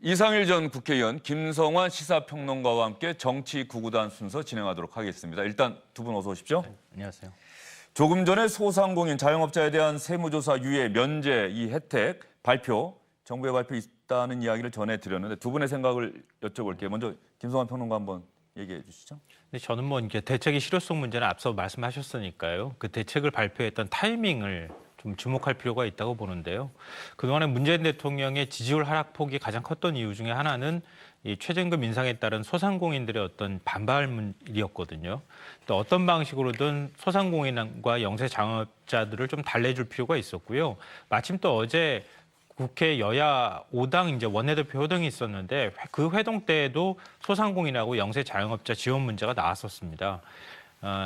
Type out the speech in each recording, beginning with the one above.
이상일 전 국회의원, 김성환 시사평론가와 함께 정치 구구단 순서 진행하도록 하겠습니다. 일단 두 분 어서 오십시오. 안녕하세요. 조금 전에 소상공인 자영업자에 대한 세무조사 유예 면제 이 혜택 발표, 정부의 발표 있다는 이야기를 전해드렸는데 두 분의 생각을 여쭤볼게요. 먼저 김성환 평론가 한번 얘기해 주시죠. 근데 저는 이제 대책의 실효성 문제는 앞서 말씀하셨으니까요. 그 대책을 발표했던 타이밍을 좀 주목할 필요가 있다고 보는데요. 그동안에 문재인 대통령의 지지율 하락폭이 가장 컸던 이유 중에 하나는 이 최저임금 인상에 따른 소상공인들의 어떤 반발이었거든요. 또 어떤 방식으로든 소상공인과 영세 자영업자들을 좀 달래줄 필요가 있었고요. 마침 또 어제 국회 여야 5당 이제 원내대표 회동이 있었는데 그 회동 때에도 소상공인하고 영세 자영업자 지원 문제가 나왔었습니다.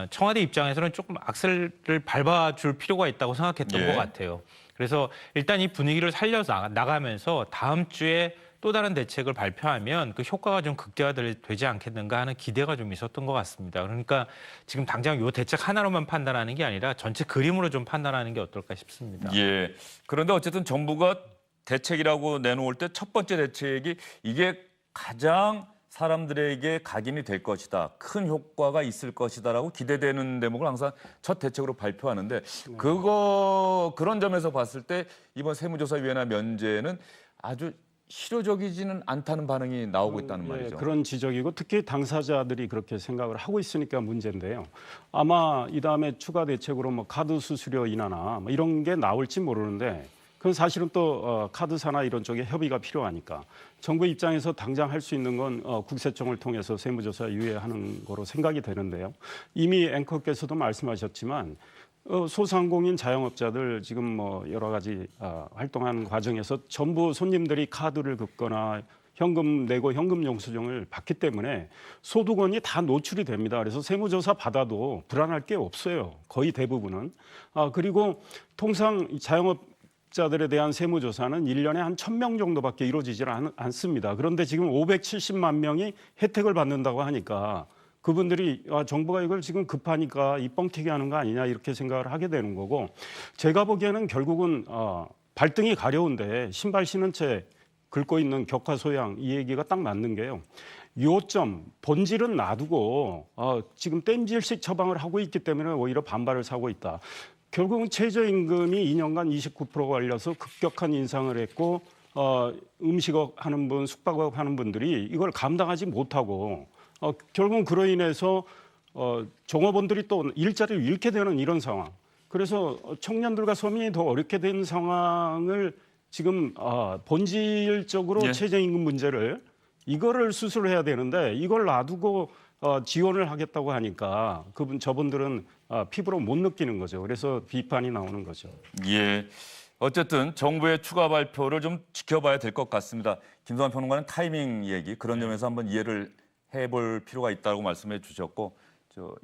청와대 입장에서는 조금 악셀을 밟아줄 필요가 있다고 생각했던 것 같아요. 그래서 일단 이 분위기를 살려서 나가면서 다음 주에 또 다른 대책을 발표하면 그 효과가 좀 극대화되지 않겠는가 하는 기대가 좀 있었던 것 같습니다. 그러니까 지금 당장 이 대책 하나로만 판단하는 게 아니라 전체 그림으로 좀 판단하는 게 어떨까 싶습니다. 예. 그런데 어쨌든 정부가 대책이라고 내놓을 때 첫 번째 대책이 이게 가장 사람들에게 각인이 될 것이다. 큰 효과가 있을 것이다라고 기대되는 대목을 항상 첫 대책으로 발표하는데 그런 점에서 봤을 때 이번 세무조사 유예나 면제는 아주 실효적이지는 않다는 반응이 나오고 있다는 말이죠. 그런 지적이고 특히 당사자들이 그렇게 생각을 하고 있으니까 문제인데요. 아마 이 다음에 추가 대책으로 카드 수수료 인하나 이런 게 나올지 모르는데 그건 사실은 또 카드사나 이런 쪽에 협의가 필요하니까 정부 입장에서 당장 할 수 있는 건 국세청을 통해서 세무조사 유예하는 거로 생각이 되는데요. 이미 앵커께서도 말씀하셨지만 소상공인 자영업자들 지금 여러 가지 활동하는 과정에서 전부 손님들이 카드를 긁거나 현금 내고 현금 영수증을 받기 때문에 소득원이 다 노출이 됩니다. 그래서 세무조사 받아도 불안할 게 없어요. 거의 대부분은. 그리고 통상 자영업자들에 대한 세무조사는 1년에 한 1,000명 정도밖에 이루어지질 않습니다. 그런데 지금 570만 명이 혜택을 받는다고 하니까 그분들이 정부가 이걸 지금 급하니까 이 뻥튀기 하는 거 아니냐 이렇게 생각을 하게 되는 거고 제가 보기에는 결국은 발등이 가려운데 신발 신은 채 긁고 있는 격화소양 이 얘기가 딱 맞는 게요. 요점 본질은 놔두고 지금 땜질식 처방을 하고 있기 때문에 오히려 반발을 사고 있다. 결국은 최저임금이 2년간 29%가 올려서 급격한 인상을 했고 음식업 하는 분, 숙박업 하는 분들이 이걸 감당하지 못하고 결국은 그로 인해서 종업원들이 또 일자리를 잃게 되는 이런 상황. 그래서 청년들과 서민이 더 어렵게 된 상황을 지금 본질적으로 최저임금 문제를 이거를 수술해야 되는데 이걸 놔두고 지원을 하겠다고 하니까 저분들은 피부로 못 느끼는 거죠. 그래서 비판이 나오는 거죠. 예. 어쨌든 정부의 추가 발표를 좀 지켜봐야 될 것 같습니다. 김성환 평론가는 타이밍 얘기 그런 점에서 한번 이해를 해볼 필요가 있다고 말씀해 주셨고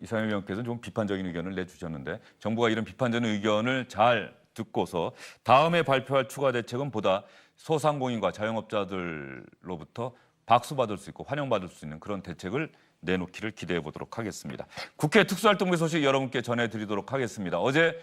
이상일 의원께서는 좀 비판적인 의견을 내주셨는데 정부가 이런 비판적인 의견을 잘 듣고서 다음에 발표할 추가 대책은 보다 소상공인과 자영업자들로부터 박수받을 수 있고 환영받을 수 있는 그런 대책을 내놓기를 기대해 보도록 하겠습니다. 국회 특수활동비 소식 여러분께 전해드리도록 하겠습니다. 어제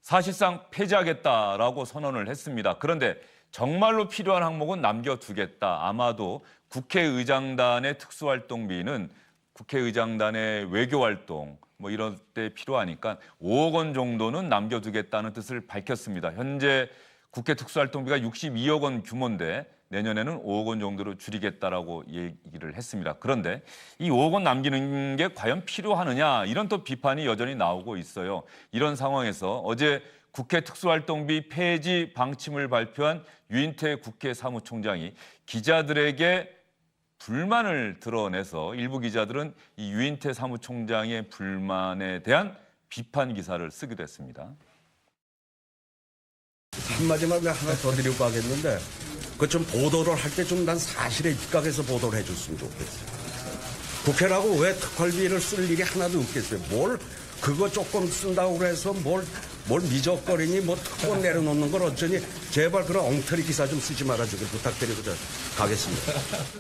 사실상 폐지하겠다라고 선언을 했습니다. 그런데 정말로 필요한 항목은 남겨두겠다. 아마도 국회의장단의 특수활동비는 국회의장단의 외교활동 이런 때 필요하니까 5억 원 정도는 남겨두겠다는 뜻을 밝혔습니다. 현재 국회 특수활동비가 62억 원 규모인데 내년에는 5억 원 정도로 줄이겠다라고 얘기를 했습니다. 그런데 이 5억 원 남기는 게 과연 필요하느냐 이런 또 비판이 여전히 나오고 있어요. 이런 상황에서 어제 국회 특수활동비 폐지 방침을 발표한 유인태 국회 사무총장이 기자들에게 불만을 드러내서 일부 기자들은 이 유인태 사무총장의 불만에 대한 비판 기사를 쓰기도 했습니다. 한마디만 하나 더 드리고 가겠는데 그 좀 보도를 할 때 좀 난 사실에 입각해서 보도를 해줬으면 좋겠어요. 국회라고 왜 특활비를 쓸 일이 하나도 없겠어요. 뭘 그거 조금 쓴다고 해서 뭘 미적거리니 특권 내려놓는 걸 어쩌니 제발 그런 엉터리 기사 좀 쓰지 말아주길 부탁드리고 가겠습니다.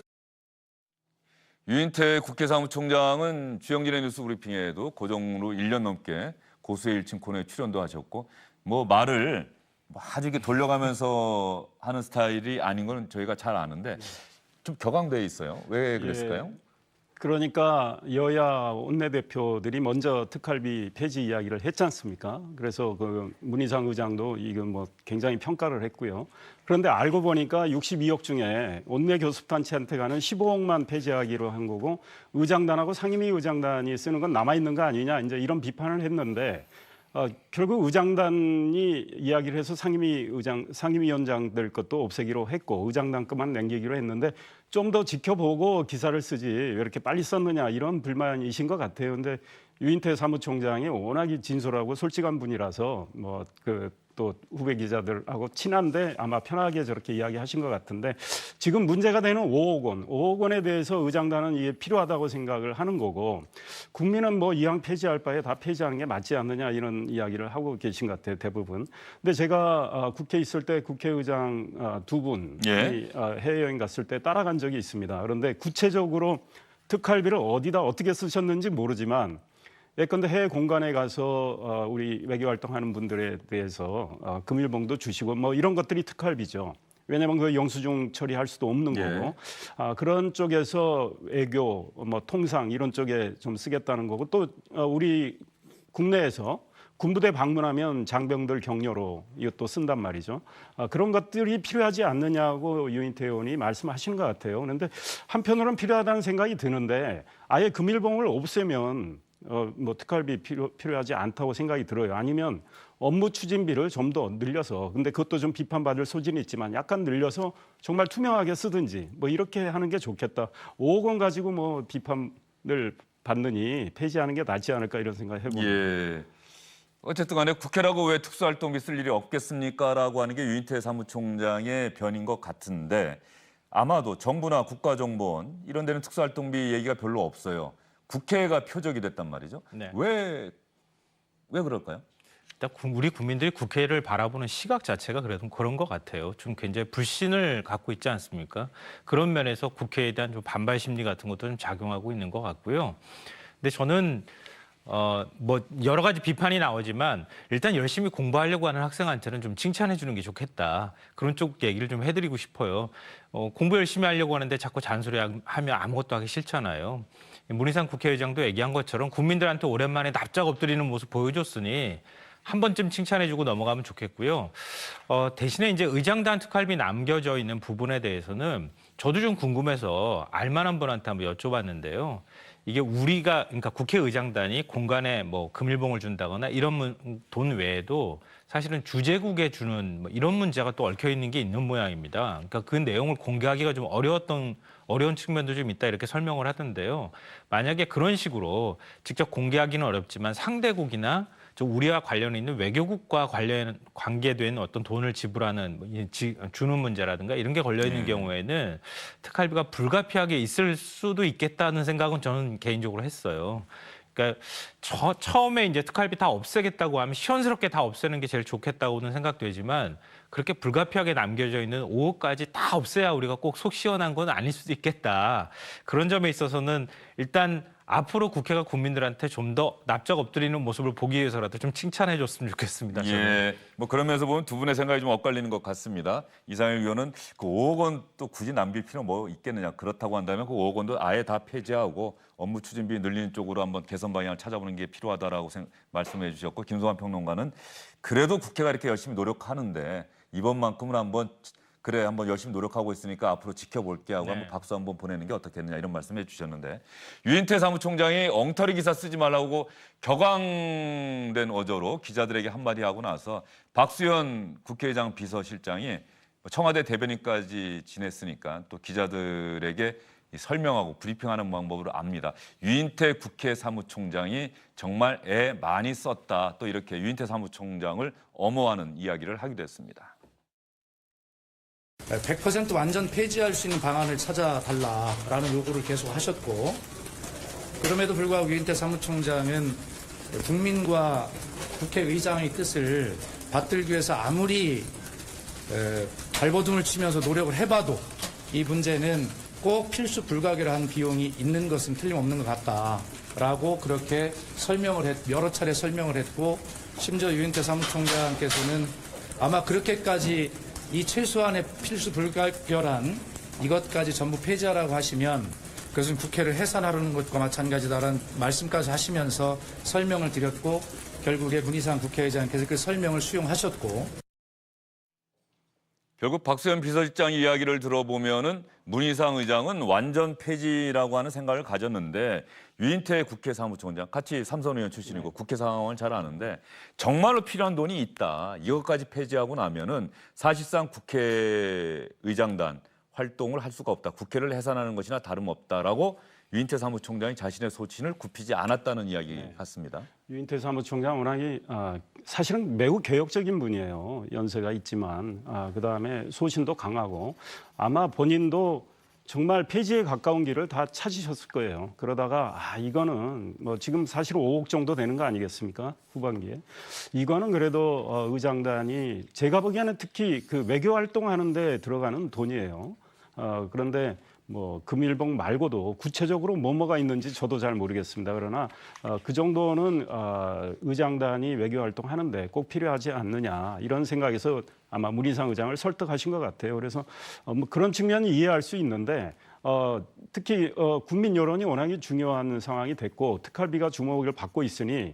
유인태 국회 사무총장은 주영진의 뉴스 브리핑에도 고정으로 1년 넘게 고수의 일침 코너에 출연도 하셨고 말을 아주 이렇게 돌려가면서 하는 스타일이 아닌 건 저희가 잘 아는데 좀 격앙돼 있어요. 왜 그랬을까요? 그러니까 여야 원내대표들이 먼저 특활비 폐지 이야기를 했지 않습니까? 그래서 그 문희상 의장도 이건 뭐 굉장히 평가를 했고요. 그런데 알고 보니까 62억 중에 원내 교섭단체한테 가는 15억만 폐지하기로 한 거고 의장단하고 상임위 의장단이 쓰는 건 남아 있는 거 아니냐 이제 이런 비판을 했는데 결국 의장단이 이야기를 해서 상임위원장들 것도 없애기로 했고 의장단 것만 남기기로 했는데 좀 더 지켜보고 기사를 쓰지 왜 이렇게 빨리 썼느냐 이런 불만이신 것 같아요. 근데 유인태 사무총장이 워낙에 진솔하고 솔직한 분이라서 또 후배 기자들하고 친한데 아마 편하게 저렇게 이야기하신 것 같은데 지금 문제가 되는 5억 원에 대해서 의장단은 이게 필요하다고 생각을 하는 거고 국민은 뭐 이왕 폐지할 바에 다 폐지하는 게 맞지 않느냐 이런 이야기를 하고 계신 것 같아요 대부분. 근데 제가 국회에 있을 때 국회의장 두 분이 해외여행 갔을 때 따라간 적이 있습니다. 그런데 구체적으로 특활비를 어디다 어떻게 쓰셨는지 모르지만 예컨대 해외 공간에 가서 우리 외교 활동하는 분들에 대해서 금일봉도 주시고 뭐 이런 것들이 특활비죠. 왜냐하면 그 영수증 처리할 수도 없는 거고 그런 쪽에서 외교, 뭐 통상 이런 쪽에 좀 쓰겠다는 거고 또 우리 국내에서 군부대 방문하면 장병들 격려로 이것도 쓴단 말이죠. 그런 것들이 필요하지 않느냐고 유인태 의원이 말씀하시는 것 같아요. 그런데 한편으로는 필요하다는 생각이 드는데 아예 금일봉을 없애면 뭐 특활비 필요하지 않다고 생각이 들어요. 아니면 업무 추진비를 좀 더 늘려서 근데 그것도 좀 비판받을 소진이 있지만 약간 늘려서 정말 투명하게 쓰든지 뭐 이렇게 하는 게 좋겠다. 5억 원 가지고 뭐 비판을 받느니 폐지하는 게 낫지 않을까 이런 생각을 해봅니다. 예. 어쨌든 간에 국회라고 왜 특수활동비 쓸 일이 없겠습니까? 라고 하는 게 유인태 사무총장의 변인 것 같은데 아마도 정부나 국가정보원 이런 데는 특수활동비 얘기가 별로 없어요. 국회가 표적이 됐단 말이죠. 네. 왜 그럴까요? 일단 우리 국민들이 국회를 바라보는 시각 자체가 그래도 그런 것 같아요. 좀 굉장히 불신을 갖고 있지 않습니까? 그런 면에서 국회에 대한 좀 반발 심리 같은 것도 좀 작용하고 있는 것 같고요. 근데 저는 뭐 여러 가지 비판이 나오지만 일단 열심히 공부하려고 하는 학생한테는 좀 칭찬해 주는 게 좋겠다. 그런 쪽 얘기를 좀 해드리고 싶어요. 공부 열심히 하려고 하는데 자꾸 잔소리하면 아무것도 하기 싫잖아요. 문희상 국회의장도 얘기한 것처럼 국민들한테 오랜만에 납작 엎드리는 모습 보여줬으니 한 번쯤 칭찬해주고 넘어가면 좋겠고요. 대신에 이제 의장단 특활비 남겨져 있는 부분에 대해서는 저도 좀 궁금해서 알만한 분한테 한번 여쭤봤는데요. 이게 우리가 그러니까 국회의장단이 공간에 뭐 금일봉을 준다거나 이런 돈 외에도 사실은 주재국에 주는 뭐 이런 문제가 또 얽혀 있는 게 있는 모양입니다. 그러니까 그 내용을 공개하기가 좀 어려운 측면도 좀 있다 이렇게 설명을 하던데요. 만약에 그런 식으로 직접 공개하기는 어렵지만 상대국이나 우리와 관련 있는 외교국과 관계된 어떤 돈을 지불하는 주는 문제라든가 이런 게 걸려 있는 경우에는 특활비가 불가피하게 있을 수도 있겠다는 생각은 저는 개인적으로 했어요. 그러니까 처음에 이제 특활비 다 없애겠다고 하면 시원스럽게 다 없애는 게 제일 좋겠다고는 생각되지만 그렇게 불가피하게 남겨져 있는 5억까지 다 없애야 우리가 꼭 속 시원한 건 아닐 수도 있겠다. 그런 점에 있어서는 일단 앞으로 국회가 국민들한테 좀 더 납작 엎드리는 모습을 보기 위해서라도 좀 칭찬해 줬으면 좋겠습니다. 저는. 예, 뭐 그런 면에서 보면 두 분의 생각이 좀 엇갈리는 것 같습니다. 이상일 의원은 그 5억 원 또 굳이 남길 필요 뭐 있겠느냐. 그렇다고 한다면 그 5억 원도 아예 다 폐지하고 업무 추진비 늘리는 쪽으로 한번 개선 방향을 찾아보는 게 필요하다라고 말씀해 주셨고 김성환 평론가는 그래도 국회가 이렇게 열심히 노력하는데 이번만큼은 한번 열심히 노력하고 있으니까 앞으로 지켜볼게 하고 한번 박수 한번 보내는 게 어떻겠느냐 이런 말씀해 주셨는데 유인태 사무총장이 엉터리 기사 쓰지 말라고 격앙된 어조로 기자들에게 한마디 하고 나서 박수현 국회의장 비서실장이 청와대 대변인까지 지냈으니까 또 기자들에게 설명하고 브리핑하는 방법을 압니다. 유인태 국회 사무총장이 정말 애 많이 썼다. 또 이렇게 유인태 사무총장을 엄호하는 이야기를 하기도 했습니다. 100% 완전 폐지할 수 있는 방안을 찾아달라라는 요구를 계속 하셨고 그럼에도 불구하고 유인태 사무총장은 국민과 국회의장의 뜻을 받들기 위해서 아무리 발버둥을 치면서 노력을 해봐도 이 문제는 꼭 필수 불가결한 비용이 있는 것은 틀림없는 것 같다라고 그렇게 여러 차례 설명을 했고 심지어 유인태 사무총장께서는 아마 그렇게까지 이 최소한의 필수 불가결한 이것까지 전부 폐지하라고 하시면 그것은 국회를 해산하려는 것과 마찬가지다라는 말씀까지 하시면서 설명을 드렸고 결국에 문희상 국회의장께서 그 설명을 수용하셨고 결국 박수현 비서실장 이야기를 들어보면은 문희상 의장은 완전 폐지라고 하는 생각을 가졌는데 유인태 국회 사무총장 같이 삼선 의원 출신이고 국회 상황을 잘 아는데 정말로 필요한 돈이 있다. 이것까지 폐지하고 나면은 사실상 국회의장단 활동을 할 수가 없다. 국회를 해산하는 것이나 다름없다라고 유인태 사무총장이 자신의 소신을 굽히지 않았다는 이야기 같습니다. 유인태 사무총장 워낙이 사실은 매우 개혁적인 분이에요. 연세가 있지만 그다음에 소신도 강하고 아마 본인도 정말 폐지에 가까운 길을 다 찾으셨을 거예요. 그러다가 이거는 뭐 지금 사실 5억 정도 되는 거 아니겠습니까? 후반기에. 이거는 그래도 의장단이 제가 보기에는 특히 그 외교 활동하는 데 들어가는 돈이에요. 그런데 뭐 금일봉 말고도 구체적으로 뭐가 있는지 저도 잘 모르겠습니다. 그러나 그 정도는 의장단이 외교 활동하는데 꼭 필요하지 않느냐 이런 생각에서 아마 문희상 의장을 설득하신 것 같아요. 그래서 뭐 그런 측면이 이해할 수 있는데 특히 국민 여론이 워낙에 중요한 상황이 됐고 특활비가 주목을 받고 있으니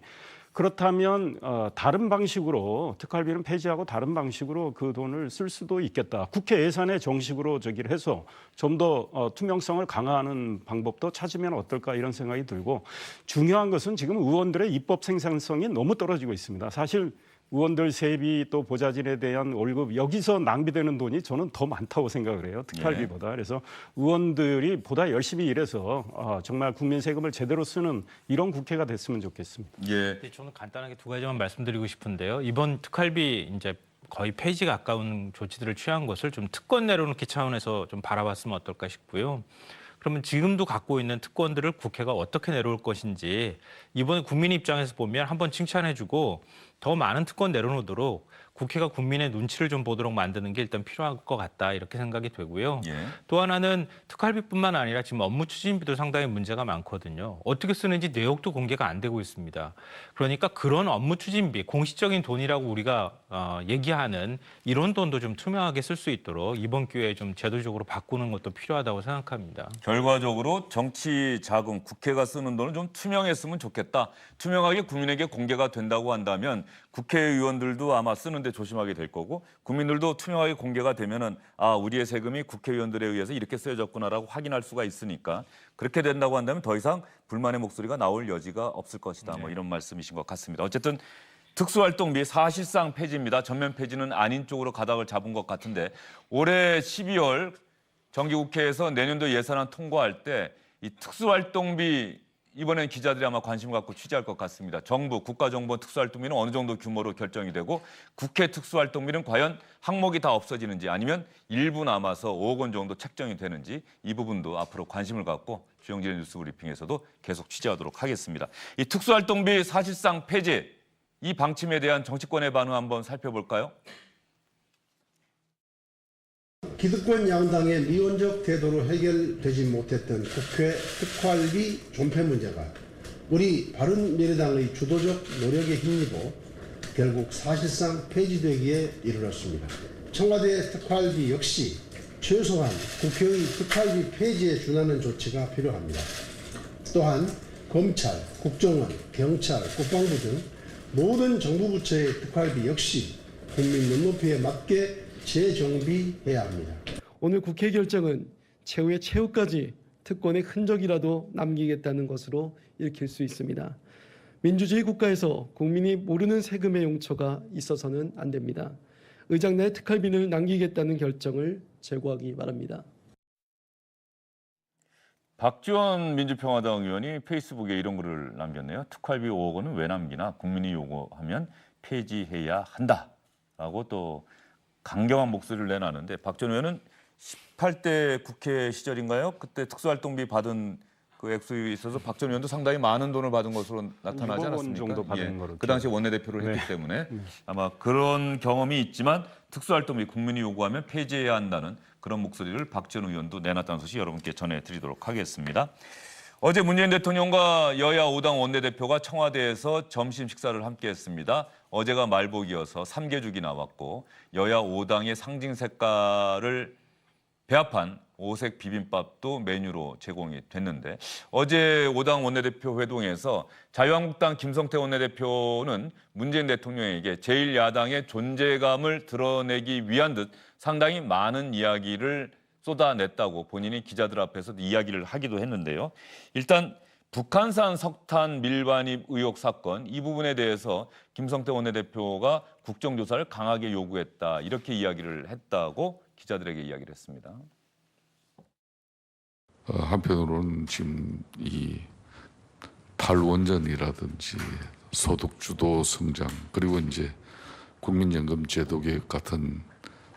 그렇다면 다른 방식으로 특활비는 폐지하고 다른 방식으로 그 돈을 쓸 수도 있겠다. 국회 예산에 정식으로 저기를 해서 좀 더 투명성을 강화하는 방법도 찾으면 어떨까 이런 생각이 들고 중요한 것은 지금 의원들의 입법 생산성이 너무 떨어지고 있습니다. 사실 의원들 세비 또 보좌진에 대한 월급 여기서 낭비되는 돈이 저는 더 많다고 생각을 해요. 특활비보다. 그래서 의원들이 보다 열심히 일해서 정말 국민 세금을 제대로 쓰는 이런 국회가 됐으면 좋겠습니다. 예. 저는 간단하게 두 가지만 말씀드리고 싶은데요. 이번 특활비 이제 거의 폐지에 가까운 조치들을 취한 것을 좀 특권 내려놓기 차원에서 좀 바라봤으면 어떨까 싶고요. 그러면 지금도 갖고 있는 특권들을 국회가 어떻게 내려올 것인지 이번 국민 입장에서 보면 한번 칭찬해주고 더 많은 특권 내려놓도록 국회가 국민의 눈치를 좀 보도록 만드는 게 일단 필요할 것 같다 이렇게 생각이 되고요. 예. 또 하나는 특활비뿐만 아니라 지금 업무 추진비도 상당히 문제가 많거든요. 어떻게 쓰는지 내역도 공개가 안 되고 있습니다. 그러니까 그런 업무 추진비, 공식적인 돈이라고 우리가 얘기하는 이런 돈도 좀 투명하게 쓸 수 있도록 이번 기회에 좀 제도적으로 바꾸는 것도 필요하다고 생각합니다. 결과적으로 정치 자금, 국회가 쓰는 돈은 좀 투명했으면 좋겠다. 투명하게 국민에게 공개가 된다고 한다면 국회의원들도 아마 쓰는데 조심하게 될 거고 국민들도 투명하게 공개가 되면은 우리의 세금이 국회의원들에 의해서 이렇게 쓰여졌구나라고 확인할 수가 있으니까 그렇게 된다고 한다면 더 이상 불만의 목소리가 나올 여지가 없을 것이다. 뭐 이런 말씀이신 것 같습니다. 어쨌든 특수활동비 사실상 폐지입니다. 전면 폐지는 아닌 쪽으로 가닥을 잡은 것 같은데 올해 12월 정기국회에서 내년도 예산안 통과할 때 이 특수활동비 이번엔 기자들이 아마 관심을 갖고 취재할 것 같습니다. 정부, 국가정보원 특수활동비는 어느 정도 규모로 결정이 되고 국회 특수활동비는 과연 항목이 다 없어지는지 아니면 일부 남아서 5억 원 정도 책정이 되는지 이 부분도 앞으로 관심을 갖고 주영진의 뉴스 브리핑에서도 계속 취재하도록 하겠습니다. 이 특수활동비 사실상 폐지, 이 방침에 대한 정치권의 반응 한번 살펴볼까요? 기득권 양당의 미온적 태도로 해결되지 못했던 국회 특활비 존폐 문제가 우리 바른미래당의 주도적 노력에 힘입어 결국 사실상 폐지되기에 이르렀습니다. 청와대 특활비 역시 최소한 국회의 특활비 폐지에 준하는 조치가 필요합니다. 또한 검찰, 국정원, 경찰, 국방부 등 모든 정부 부처의 특활비 역시 국민 눈높이에 맞게 재정비해야 합니다. 오늘 국회 결정은 최후의 최후까지 특권의 흔적이라도 남기겠다는 것으로 읽힐 수 있습니다. 민주주의 국가에서 국민이 모르는 세금의 용처가 있어서는 안 됩니다. 의장단의 특활비를 남기겠다는 결정을 재고하기 바랍니다. 박지원 민주평화당 의원이 페이스북에 이런 글을 남겼네요. 특활비 5억 원은 왜 남기나 국민이 요구하면 폐지해야 한다라고 또 강경한 목소리를 내놨는데 박지원 의원은 18대 국회 시절인가요? 그때 특수활동비 받은 그 액수에 있어서 박지원 의원도 상당히 많은 돈을 받은 것으로 나타나지 6억 원 않았습니까? 정도 받은 거로 그 당시 원내대표를 했기 때문에 아마 그런 경험이 있지만 특수활동비 국민이 요구하면 폐지해야 한다는 그런 목소리를 박지원 의원도 내놨다는 소식 여러분께 전해드리도록 하겠습니다. 어제 문재인 대통령과 여야 5당 원내대표가 청와대에서 점심 식사를 함께했습니다. 어제가 말복이어서 삼계죽이 나왔고 여야 5당의 상징 색깔을 배합한 오색 비빔밥도 메뉴로 제공이 됐는데 어제 5당 원내대표 회동에서 자유한국당 김성태 원내대표는 문재인 대통령에게 제1야당의 존재감을 드러내기 위한 듯 상당히 많은 이야기를 쏟아냈다고 본인이 기자들 앞에서 이야기를 하기도 했는데요. 일단 북한산 석탄 밀반입 의혹 사건 이 부분에 대해서 김성태 원내대표가 국정조사를 강하게 요구했다 이렇게 이야기를 했다고 기자들에게 이야기를 했습니다. 한편으로는 지금 이 탈원전이라든지 소득주도 성장 그리고 이제 국민연금 제도 개혁 같은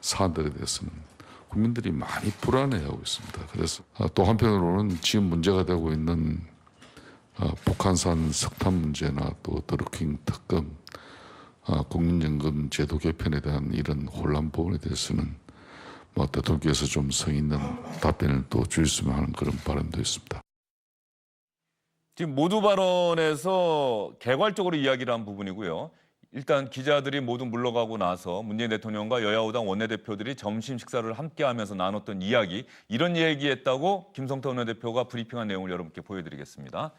사안들에 대해서는 국민들이 많이 불안해하고 있습니다. 그래서 또 한편으로는 지금 문제가 되고 있는 북한산 석탄 문제나 또 드루킹 특검, 국민연금 제도 개편에 대한 이런 혼란 부분에 대해서는 대통령께서 좀 성의 있는 답변을 또 주셨으면 하는 그런 바람도 있습니다. 지금 모두 발언에서 개괄적으로 이야기를 한 부분이고요. 일단 기자들이 모두 물러가고 나서 문재인 대통령과 여야 5당 원내대표들이 점심 식사를 함께하면서 나눴던 이야기, 이런 얘기했다고 김성태 원내대표가 브리핑한 내용을 여러분께 보여드리겠습니다.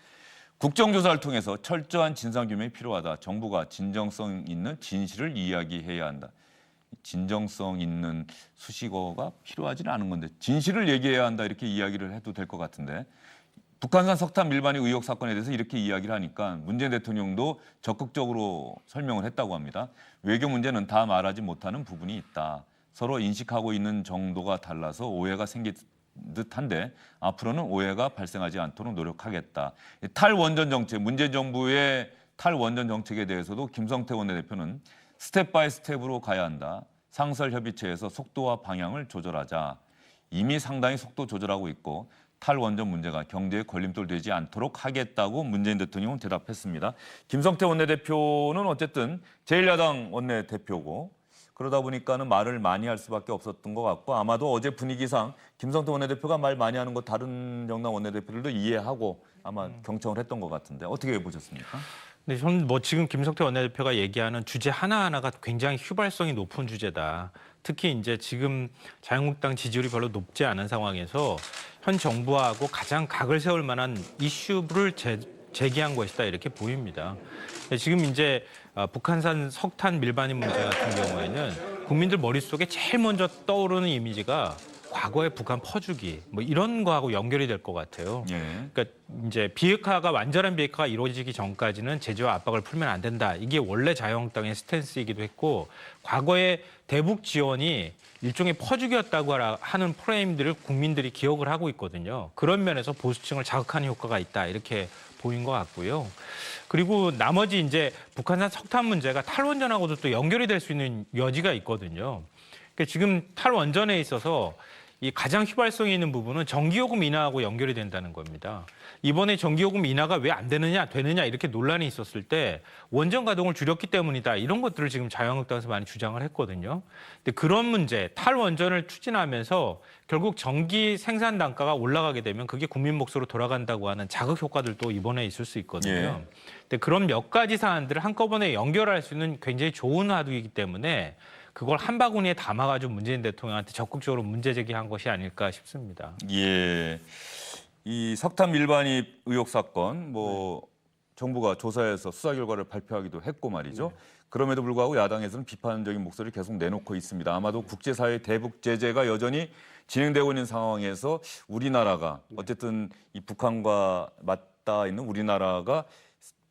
국정조사를 통해서 철저한 진상규명이 필요하다. 정부가 진정성 있는 진실을 이야기해야 한다. 진정성 있는 수식어가 필요하지는 않은 건데 진실을 얘기해야 한다 이렇게 이야기를 해도 될 것 같은데 북한산 석탄 밀반입 의혹 사건에 대해서 이렇게 이야기를 하니까 문재인 대통령도 적극적으로 설명을 했다고 합니다. 외교 문제는 다 말하지 못하는 부분이 있다. 서로 인식하고 있는 정도가 달라서 오해가 생길 듯한데 앞으로는 오해가 발생하지 않도록 노력하겠다. 탈원전 정책, 문재인 정부의 탈원전 정책에 대해서도 김성태 원내대표는 스텝 바이 스텝으로 가야 한다. 상설협의체에서 속도와 방향을 조절하자. 이미 상당히 속도 조절하고 있고 탈원전 문제가 경제에 걸림돌 되지 않도록 하겠다고 문재인 대통령은 대답했습니다. 김성태 원내대표는 어쨌든 제1야당 원내대표고 그러다 보니까는 말을 많이 할 수밖에 없었던 것 같고 아마도 어제 분위기상 김성태 원내대표가 말 많이 하는 거 다른 정당 원내대표들도 이해하고 아마 경청을 했던 것 같은데 어떻게 보셨습니까? 네, 저는 지금 김성태 원내대표가 얘기하는 주제 하나하나가 굉장히 휘발성이 높은 주제다. 특히 이제 지금 자유한국당 지지율이 별로 높지 않은 상황에서 현 정부하고 가장 각을 세울 만한 이슈를 제기한 것이다 이렇게 보입니다. 지금 이제 북한산 석탄 밀반입 문제 같은 경우에는 국민들 머릿속에 제일 먼저 떠오르는 이미지가 과거의 북한 퍼주기 이런 거하고 연결이 될 것 같아요. 예. 그러니까 이제 완전한 비핵화가 이루어지기 전까지는 제재와 압박을 풀면 안 된다. 이게 원래 자유한국당의 스탠스이기도 했고 과거의 대북 지원이 일종의 퍼주기였다고 하는 프레임들을 국민들이 기억을 하고 있거든요. 그런 면에서 보수층을 자극하는 효과가 있다 이렇게 보인 것 같고요. 그리고 나머지 이제 북한산 석탄 문제가 탈원전하고도 또 연결이 될 수 있는 여지가 있거든요. 그러니까 지금 탈원전에 있어서 이 가장 휘발성이 있는 부분은 전기요금 인하하고 연결이 된다는 겁니다. 이번에 전기요금 인하가 왜 안 되느냐 이렇게 논란이 있었을 때 원전 가동을 줄였기 때문이다. 이런 것들을 지금 자유한국당에서 많이 주장을 했거든요. 근데 그런 문제, 탈원전을 추진하면서 결국 전기 생산 단가가 올라가게 되면 그게 국민 몫으로 돌아간다고 하는 자극 효과들도 이번에 있을 수 있거든요. 예. 근데 그런 몇 가지 사안들을 한꺼번에 연결할 수 있는 굉장히 좋은 화두이기 때문에 그걸 한 바구니에 담아가지고 문재인 대통령한테 적극적으로 문제 제기한 것이 아닐까 싶습니다. 예, 이 석탄 밀반입 의혹 사건 정부가 조사해서 수사 결과를 발표하기도 했고 말이죠. 그럼에도 불구하고 야당에서는 비판적인 목소리를 계속 내놓고 있습니다. 아마도 국제사회 대북 제재가 여전히 진행되고 있는 상황에서 우리나라가 어쨌든 이 북한과 맞닿아 있는 우리나라가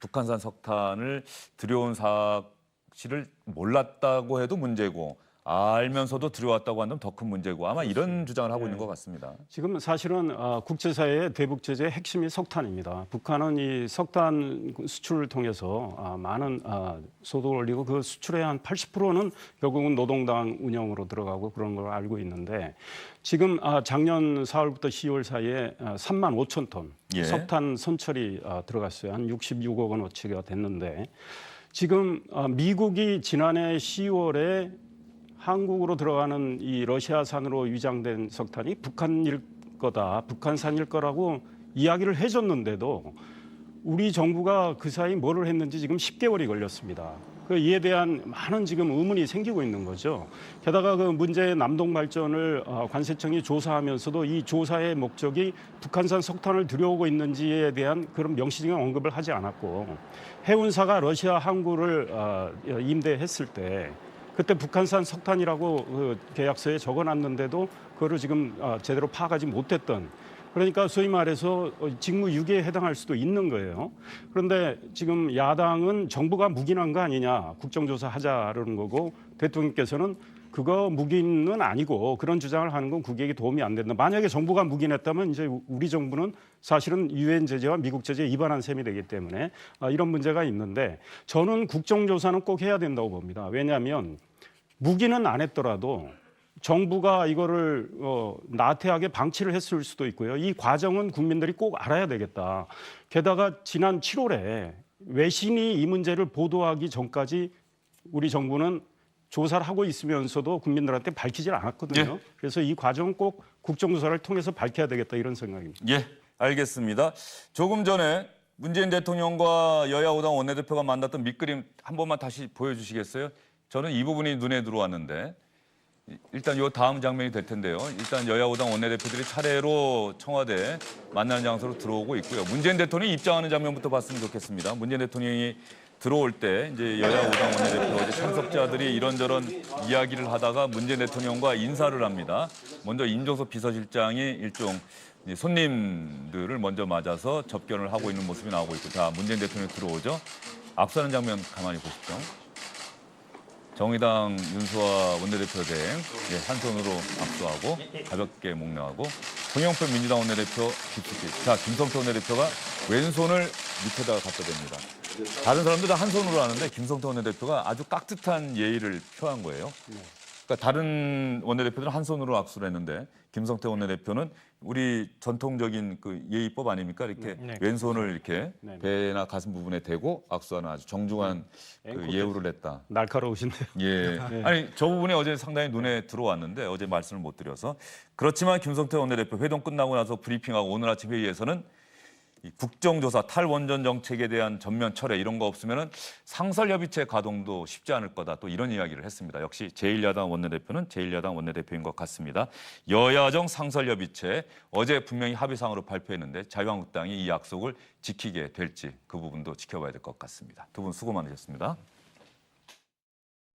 북한산 석탄을 들여온 사실을 몰랐다고 해도 문제고 알면서도 들여왔다고 한다면 더 큰 문제고 아마 이런 주장을 하고 있는 것 같습니다. 지금 사실은 국제사회의 대북 제재의 핵심이 석탄입니다. 북한은 이 석탄 수출을 통해서 많은 소득을 올리고 그 수출의 한 80%는 결국은 노동당 운영으로 들어가고 그런 걸 알고 있는데 지금 작년 4월부터 10월 사이에 3만 5천 톤 예. 석탄 선철이 들어갔어요. 한 66억 원어치가 됐는데 지금 미국이 지난해 10월에 한국으로 들어가는 이 러시아산으로 위장된 석탄이 북한일 거다, 북한산일 거라고 이야기를 해줬는데도 우리 정부가 그 사이 뭐를 했는지 지금 10개월이 걸렸습니다. 이에 대한 많은 지금 의문이 생기고 있는 거죠. 게다가 그 문제의 남동 발전을 관세청이 조사하면서도 이 조사의 목적이 북한산 석탄을 들여오고 있는지에 대한 그런 명시적인 언급을 하지 않았고, 해운사가 러시아 항구를 임대했을 때 그때 북한산 석탄이라고 그 계약서에 적어놨는데도 그거를 지금 제대로 파악하지 못했던, 그러니까 소위 말해서 직무유기에 해당할 수도 있는 거예요. 그런데 지금 야당은 정부가 묵인한 거 아니냐, 국정조사 하자라는 거고, 대통령께서는 그거 묵인은 아니고 그런 주장을 하는 건 국익에 도움이 안 된다. 만약에 정부가 묵인했다면 이제 우리 정부는 사실은 유엔 제재와 미국 제재에 위반한 셈이 되기 때문에 이런 문제가 있는데, 저는 국정조사는 꼭 해야 된다고 봅니다. 왜냐하면 묵인은 안 했더라도 정부가 이거를 나태하게 방치를 했을 수도 있고요. 이 과정은 국민들이 꼭 알아야 되겠다. 게다가 지난 7월에 외신이 이 문제를 보도하기 전까지 우리 정부는 조사를 하고 있으면서도 국민들한테 밝히질 않았거든요. 예. 그래서 이 과정은 꼭 국정조사를 통해서 밝혀야 되겠다, 이런 생각입니다. 예, 알겠습니다. 조금 전에 문재인 대통령과 여야 5당 원내대표가 만났던 밑그림 한 번만 다시 보여주시겠어요? 저는 이 부분이 눈에 들어왔는데, 일단 이 다음 장면이 될 텐데요. 일단 여야 5당 원내대표들이 차례로 청와대 만나는 장소로 들어오고 있고요. 문재인 대통령이 입장하는 장면부터 봤으면 좋겠습니다. 문재인 대통령이 들어올 때 이제 여야 5당 원내대표, 이제 참석자들이 이런저런 이야기를 하다가 문재인 대통령과 인사를 합니다. 먼저 임종석 비서실장이 일종 손님들을 먼저 맞아서 접견을 하고 있는 모습이 나오고 있고, 자, 문재인 대통령이 들어오죠. 악수하는 장면 가만히 보십시오. 정의당 윤수아 원내대표 대행, 한 손으로 악수하고 가볍게 목례하고, 홍영표 민주당 원내대표 깊숙이. 자, 김성태 원내대표가 왼손을 밑에다가 갖다 댑니다. 다른 사람들 다 한 손으로 하는데 김성태 원내대표가 아주 깍듯한 예의를 표한 거예요. 그러니까 다른 원내대표들은 한 손으로 악수를 했는데 김성태 원내대표는 우리 전통적인 그 예의법 아닙니까? 이렇게 왼손을 이렇게 배나 가슴 부분에 대고 악수하는 아주 정중한 그 예우를 했다. 날카로우신데요. 예. 아니, 저 부분이 어제 상당히 눈에 들어왔는데 어제 말씀을 못 드려서. 그렇지만 김성태 원내대표 회동 끝나고 나서 브리핑하고 오늘 아침 회의에서는 이 국정조사 탈원전 정책에 대한 전면 철회 이런 거 없으면은 상설협의체 가동도 쉽지 않을 거다, 또 이런 이야기를 했습니다. 역시 제1야당 원내대표는 제1야당 원내대표인 것 같습니다. 여야정 상설협의체 어제 분명히 합의사항으로 발표했는데 자유한국당이 이 약속을 지키게 될지 그 부분도 지켜봐야 될 것 같습니다. 두 분 수고 많으셨습니다.